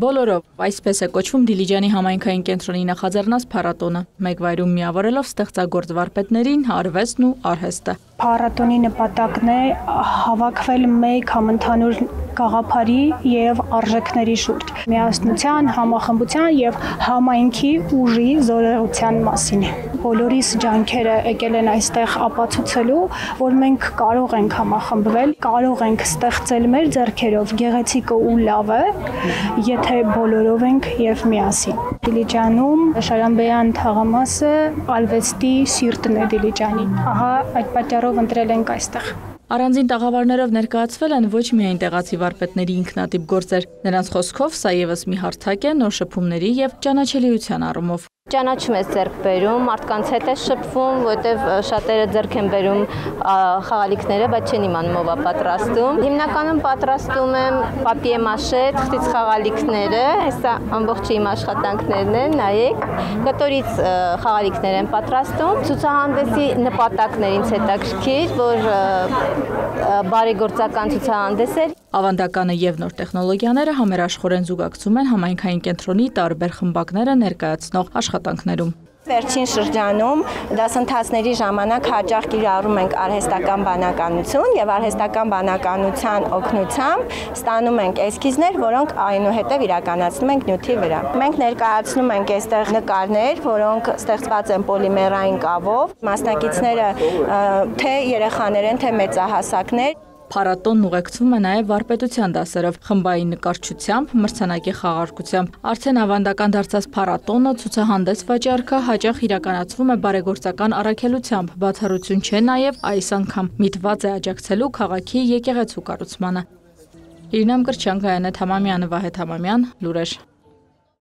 Բոլորով, այսպես է կոչվում Դիլիջանի համայնքային կենտրոնի նախաձեռնած փառատոնը, մեկ վայրում միավորելով ստեղծագործ վարպետներին, արվեստն ու արհեստը։ Փառատոնի նպատակն է հավաքվել մեկ համընդհանուր գաղափարի եւ արժեքների շուրջ, միասնության, համախմբության եւ համայնքի ուժի զորեղության մասին։ Բոլորիս ջանքերը եկել են այստեղ ապացուցելու, որ մենք կարող ենք համախմբվել, կարող ենք ստեղծել մեր ձեռքերով գեղեցիկը ու լավը, եթե բոլորով ենք եւ միասին։ Դիլիջանում Շարամբեյան թաղամասը արվեստի սիրտն է Դիլիջանի։ Ահա այդ պատճառով ընտրել ենք այստեղ։ Առանձին տաղավարներով ներկայացվել են ոչ միայն տեղացի վարպետների ինքնատիպ գործեր, նրանց խոսքով սա ևս մի հարթակ է նոր շփումների եւ ճանաչելիության առումով։ Ճանաչում ես ձեռք բերում, մարդկանց հետ ես շփվում, որտեվ շատերը ձեռք են բերում խաղալիքները, բայց չեն իմանում ով է պատրաստում։ Հիմնականում պատրաստում եմ պապիե-մաշե, թղթից խաղալիքները, հեսա ամբողջ իմ աշխատանքներն են, նայեք, կտորից խաղալիքներ են պատրաստում։ Ցուցահանդեսի նպատակն էր ինձ հետաքրքիր, որ բարեգործական ցուցահանդես էր։ Ավանդականը եւ նոր տեխնոլոգիաները համերաշխորեն զուգակցում են համայնքային կենտրոնի տարբեր խմբակները ներկայացնող աշխատանքներում։ Վերջին շրջանում դասընթացների ժամանակ հաճախ կիրառում ենք արհեստական բանականություն եւ արհեստական բանականության օգնությամբ ստանում ենք էսքիզներ, որոնք այնուհետեւ իրականացնում ենք նյութի վրա։ Մենք ներկայացնում ենք այստեղ նկարներ, որոնք ստեղծված են պոլիմերային կավով։ Մասնակիցները թե երեխաներ են, թե մեծահասակներ։ Փառատոնն ուղեկցվում է նաև վարպետության դասերով, խմբային նկարչությամբ, մրցանակի խաղարկությամբ։ Արդեն ավանդական դարձած փառատոնը ցուցահանդես վաճառքը հաճախ իրականացվում է բարեգործական առաքելությամբ, բացառություն չէ նաև այս անգամ միտված է աջակցելու քաղաքի եկեղեցու կառուցմանը։ Իրինամ Կրչյան, Գայանե Թամամյանը, Վահե Թամամյան, լուրեր։